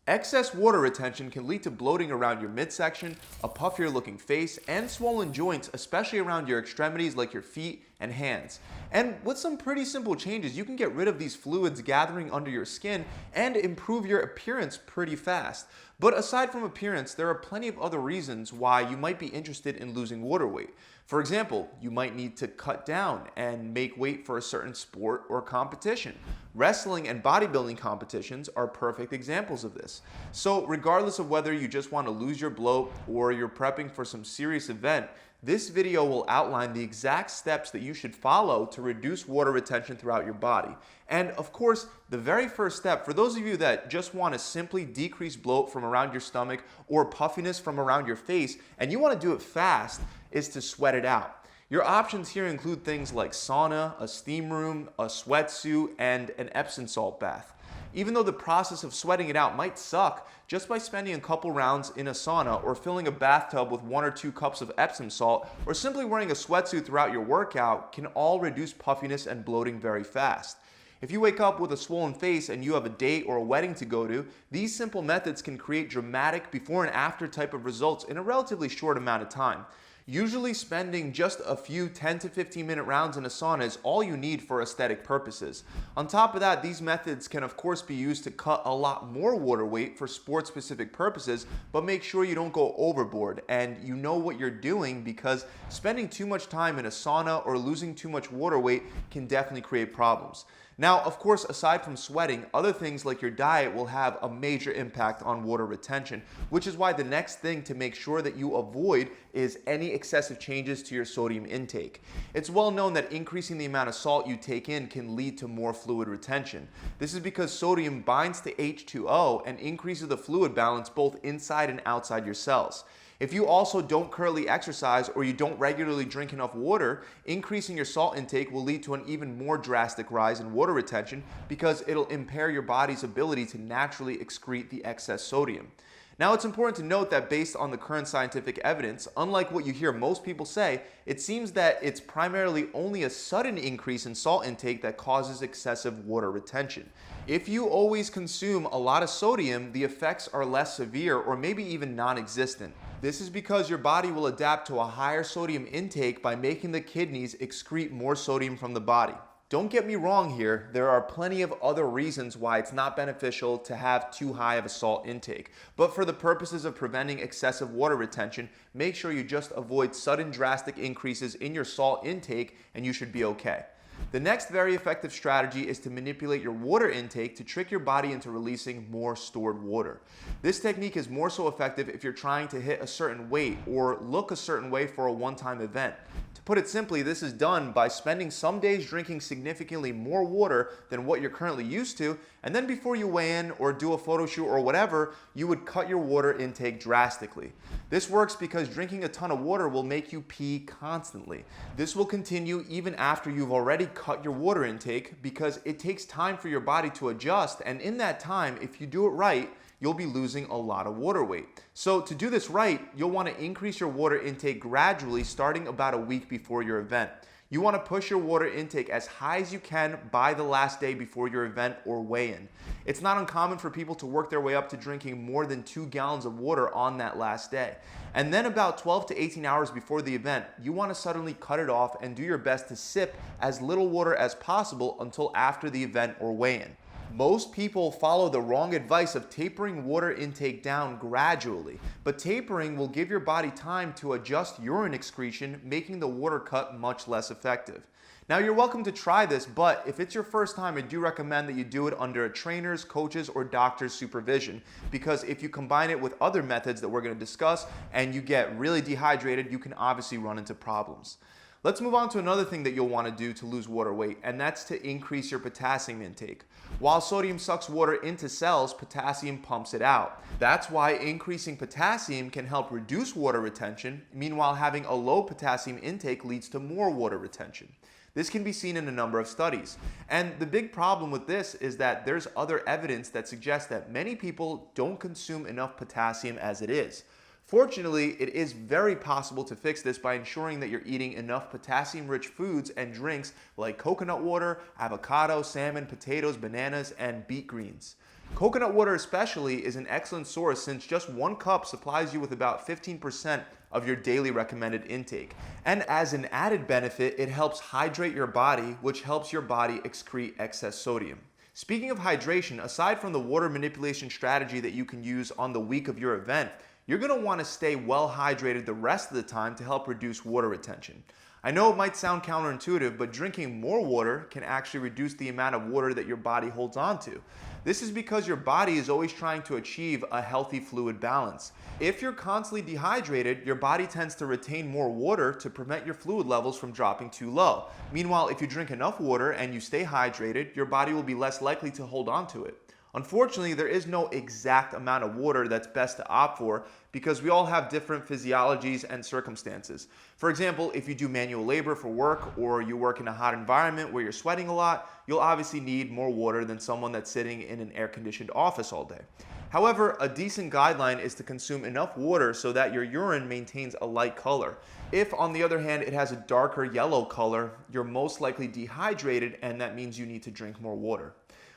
Excess water retention can lead to bloating around your midsection, a puffier looking face, and swollen joints, especially around your extremities like your feet and hands. And with some pretty simple changes, you can get rid of these fluids gathering under your skin and improve your appearance pretty fast. But aside from appearance, there are plenty of other reasons why you might be interested in losing water weight. For example, you might need to cut down and make weight for a certain sport or competition. Wrestling and bodybuilding competitions are perfect examples of this. So regardless of whether you just want to lose your bloat or you're prepping for some serious event, this video will outline the exact steps that you should follow to reduce water retention throughout your body. And of course, the very first step, for those of you that just want to simply decrease bloat from around your stomach or puffiness from around your face, and you want to do it fast, is to sweat it out. Your options here include things like sauna, a steam room, a sweatsuit, and an Epsom salt bath. Even though the process of sweating it out might suck, just by spending a couple rounds in a sauna or filling a bathtub with 1 or 2 cups of Epsom salt or simply wearing a sweatsuit throughout your workout can all reduce puffiness and bloating very fast. If you wake up with a swollen face and you have a date or a wedding to go to, these simple methods can create dramatic before and after type of results in a relatively short amount of time. Usually spending just a few 10 to 15 minute rounds in a sauna is all you need for aesthetic purposes. On top of that, these methods can of course be used to cut a lot more water weight for sport specific purposes, but make sure you don't go overboard and you know what you're doing, because spending too much time in a sauna or losing too much water weight can definitely create problems. Now, of course, aside from sweating, other things like your diet will have a major impact on water retention, which is why the next thing to make sure that you avoid is any excessive changes to your sodium intake. It's well known that increasing the amount of salt you take in can lead to more fluid retention. This is because sodium binds to H2O and increases the fluid balance both inside and outside your cells. If you also don't currently exercise or you don't regularly drink enough water, increasing your salt intake will lead to an even more drastic rise in water retention because it'll impair your body's ability to naturally excrete the excess sodium. Now, it's important to note that based on the current scientific evidence, unlike what you hear most people say, it seems that it's primarily only a sudden increase in salt intake that causes excessive water retention. If you always consume a lot of sodium, the effects are less severe or maybe even non-existent. This is because your body will adapt to a higher sodium intake by making the kidneys excrete more sodium from the body. Don't get me wrong here, there are plenty of other reasons why it's not beneficial to have too high of a salt intake. But for the purposes of preventing excessive water retention, make sure you just avoid sudden drastic increases in your salt intake and you should be okay. The next very effective strategy is to manipulate your water intake to trick your body into releasing more stored water. This technique is more so effective if you're trying to hit a certain weight or look a certain way for a one-time event. To put it simply, this is done by spending some days drinking significantly more water than what you're currently used to, and then before you weigh in or do a photo shoot or whatever, you would cut your water intake drastically. This works because drinking a ton of water will make you pee constantly. This will continue even after you've already cut your water intake because it takes time for your body to adjust, and in that time, if you do it right, you'll be losing a lot of water weight. So to do this right, you'll want to increase your water intake gradually starting about a week before your event. You want to push your water intake as high as you can by the last day before your event or weigh-in. It's not uncommon for people to work their way up to drinking more than 2 gallons of water on that last day. And then about 12 to 18 hours before the event, you want to suddenly cut it off and do your best to sip as little water as possible until after the event or weigh-in. Most people follow the wrong advice of tapering water intake down gradually, but tapering will give your body time to adjust urine excretion, making the water cut much less effective. Now, you're welcome to try this, but if it's your first time, I do recommend that you do it under a trainer's, coach's, or doctor's supervision, because if you combine it with other methods that we're going to discuss and you get really dehydrated, you can obviously run into problems. Let's move on to another thing that you'll want to do to lose water weight, and that's to increase your potassium intake. While sodium sucks water into cells, potassium pumps it out. That's why increasing potassium can help reduce water retention. Meanwhile, having a low potassium intake leads to more water retention. This can be seen in a number of studies. And the big problem with this is that there's other evidence that suggests that many people don't consume enough potassium as it is. Fortunately, it is very possible to fix this by ensuring that you're eating enough potassium-rich foods and drinks like coconut water, avocado, salmon, potatoes, bananas, and beet greens. Coconut water especially is an excellent source since just 1 cup supplies you with about 15% of your daily recommended intake. And as an added benefit, it helps hydrate your body, which helps your body excrete excess sodium. Speaking of hydration, aside from the water manipulation strategy that you can use on the week of your event, you're going to want to stay well hydrated the rest of the time to help reduce water retention. I know it might sound counterintuitive, but drinking more water can actually reduce the amount of water that your body holds on to. This is because your body is always trying to achieve a healthy fluid balance. If you're constantly dehydrated, your body tends to retain more water to prevent your fluid levels from dropping too low. Meanwhile, if you drink enough water and you stay hydrated, your body will be less likely to hold on to it. Unfortunately, there is no exact amount of water that's best to opt for because we all have different physiologies and circumstances. For example, if you do manual labor for work or you work in a hot environment where you're sweating a lot, you'll obviously need more water than someone that's sitting in an air-conditioned office all day. However, a decent guideline is to consume enough water so that your urine maintains a light color. If, on the other hand, it has a darker yellow color, you're most likely dehydrated, and that means you need to drink more water.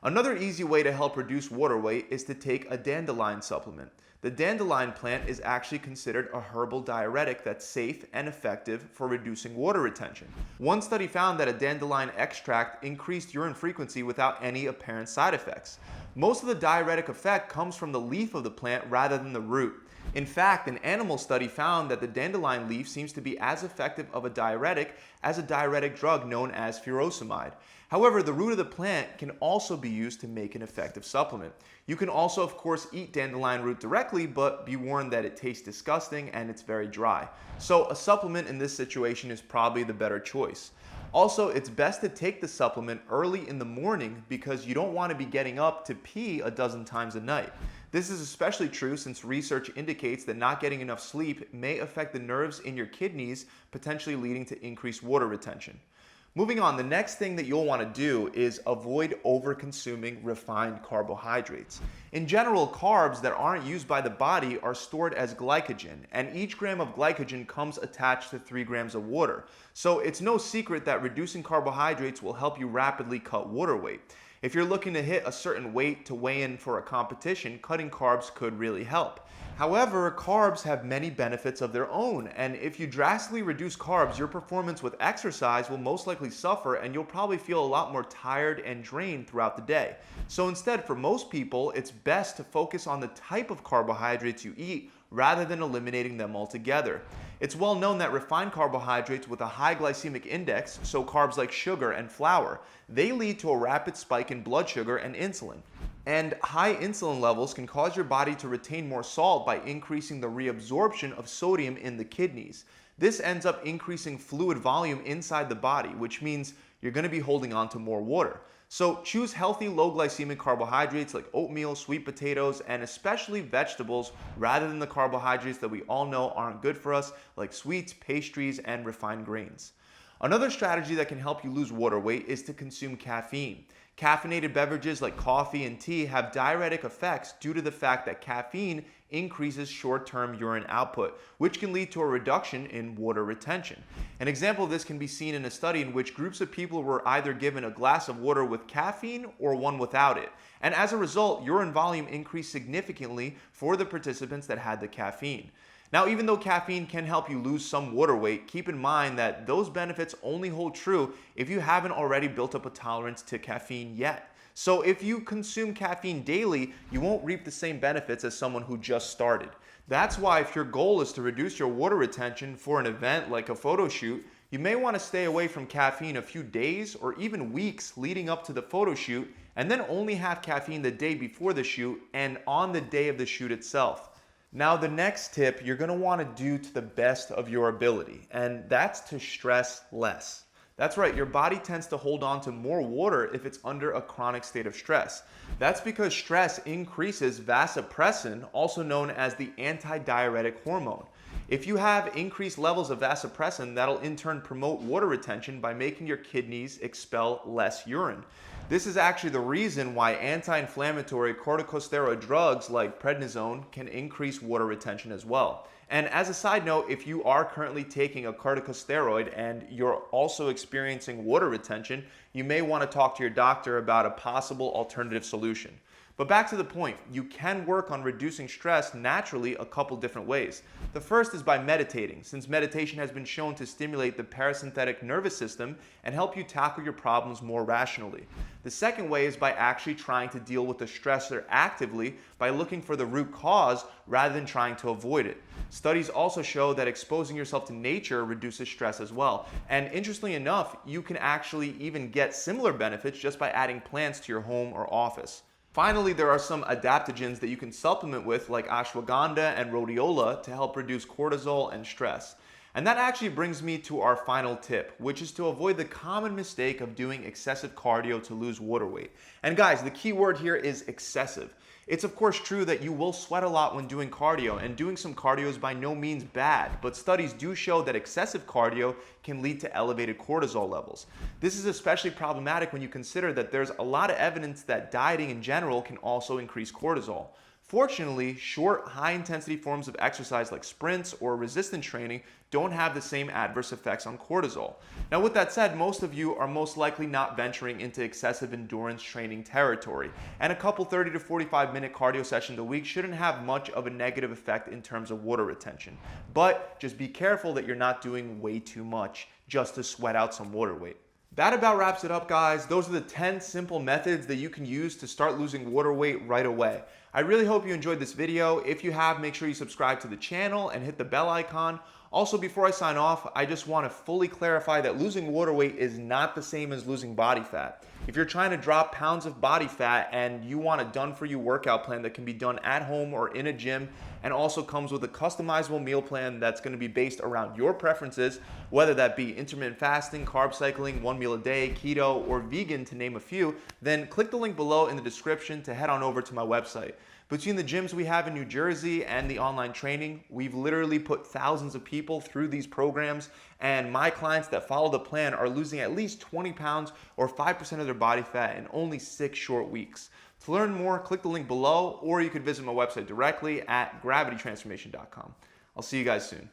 Another easy way to help reduce water weight is to take a dandelion supplement. The dandelion plant is actually considered a herbal diuretic that's safe and effective for reducing water retention. One study found that a dandelion extract increased urine frequency without any apparent side effects. Most of the diuretic effect comes from the leaf of the plant rather than the root. In fact, an animal study found that the dandelion leaf seems to be as effective of a diuretic as a diuretic drug known as furosemide. However, the root of the plant can also be used to make an effective supplement. You can also, of course, eat dandelion root directly, but be warned that it tastes disgusting and it's very dry. So a supplement in this situation is probably the better choice. Also, it's best to take the supplement early in the morning because you don't want to be getting up to pee a dozen times a night. This is especially true since research indicates that not getting enough sleep may affect the nerves in your kidneys, potentially leading to increased water retention. Moving on, the next thing that you'll want to do is avoid over-consuming refined carbohydrates. In general, carbs that aren't used by the body are stored as glycogen, and each gram of glycogen comes attached to 3 grams of water. So it's no secret that reducing carbohydrates will help you rapidly cut water weight. If you're looking to hit a certain weight to weigh in for a competition, cutting carbs could really help. However, carbs have many benefits of their own, and if you drastically reduce carbs, your performance with exercise will most likely suffer and you'll probably feel a lot more tired and drained throughout the day. So instead, for most people, it's best to focus on the type of carbohydrates you eat rather than eliminating them altogether. It's well known that refined carbohydrates with a high glycemic index, so carbs like sugar and flour, they lead to a rapid spike in blood sugar and insulin. And high insulin levels can cause your body to retain more salt by increasing the reabsorption of sodium in the kidneys. This ends up increasing fluid volume inside the body, which means you're going to be holding on to more water. So choose healthy low glycemic carbohydrates like oatmeal, sweet potatoes, and especially vegetables rather than the carbohydrates that we all know aren't good for us like sweets, pastries, and refined grains. Another strategy that can help you lose water weight is to consume caffeine. Caffeinated beverages like coffee and tea have diuretic effects due to the fact that caffeine increases short-term urine output, which can lead to a reduction in water retention. An example of this can be seen in a study in which groups of people were either given a glass of water with caffeine or one without it. And as a result, urine volume increased significantly for the participants that had the caffeine. Now, even though caffeine can help you lose some water weight, keep in mind that those benefits only hold true if you haven't already built up a tolerance to caffeine yet. So if you consume caffeine daily, you won't reap the same benefits as someone who just started. That's why if your goal is to reduce your water retention for an event like a photo shoot, you may want to stay away from caffeine a few days or even weeks leading up to the photo shoot, and then only have caffeine the day before the shoot and on the day of the shoot itself. Now, the next tip you're going to want to do to the best of your ability, and that's to stress less. That's right, your body tends to hold on to more water if it's under a chronic state of stress. That's because stress increases vasopressin, also known as the antidiuretic hormone. If you have increased levels of vasopressin, that'll in turn promote water retention by making your kidneys expel less urine. This is actually the reason why anti-inflammatory corticosteroid drugs like prednisone can increase water retention as well. And as a side note, if you are currently taking a corticosteroid and you're also experiencing water retention, you may want to talk to your doctor about a possible alternative solution. But back to the point, you can work on reducing stress naturally a couple different ways. The first is by meditating, since meditation has been shown to stimulate the parasympathetic nervous system and help you tackle your problems more rationally. The second way is by actually trying to deal with the stressor actively by looking for the root cause rather than trying to avoid it. Studies also show that exposing yourself to nature reduces stress as well. And interestingly enough, you can actually even get similar benefits just by adding plants to your home or office. Finally, there are some adaptogens that you can supplement with, like ashwagandha and rhodiola, to help reduce cortisol and stress. And that actually brings me to our final tip, which is to avoid the common mistake of doing excessive cardio to lose water weight. And guys, the key word here is excessive. It's of course true that you will sweat a lot when doing cardio, and doing some cardio is by no means bad, but studies do show that excessive cardio can lead to elevated cortisol levels. This is especially problematic when you consider that there's a lot of evidence that dieting in general can also increase cortisol. Fortunately, short, high-intensity forms of exercise like sprints or resistance training don't have the same adverse effects on cortisol. Now, with that said, most of you are most likely not venturing into excessive endurance training territory, and a couple 30 to 45-minute cardio sessions a week shouldn't have much of a negative effect in terms of water retention. But just be careful that you're not doing way too much just to sweat out some water weight. That about wraps it up, guys. Those are the 10 simple methods that you can use to start losing water weight right away. I really hope you enjoyed this video. If you have, make sure you subscribe to the channel and hit the bell icon. Also, before I sign off, I just want to fully clarify that losing water weight is not the same as losing body fat. If you're trying to drop pounds of body fat and you want a done-for-you workout plan that can be done at home or in a gym, and also comes with a customizable meal plan that's going to be based around your preferences, whether that be intermittent fasting, carb cycling, 1 meal a day, keto, or vegan to name a few, then click the link below in the description to head on over to my website. Between the gyms we have in New Jersey and the online training, we've literally put thousands of people through these programs, and my clients that follow the plan are losing at least 20 pounds or 5% of their body fat in only 6 short weeks. To learn more, click the link below, or you could visit my website directly at gravitytransformation.com. I'll see you guys soon.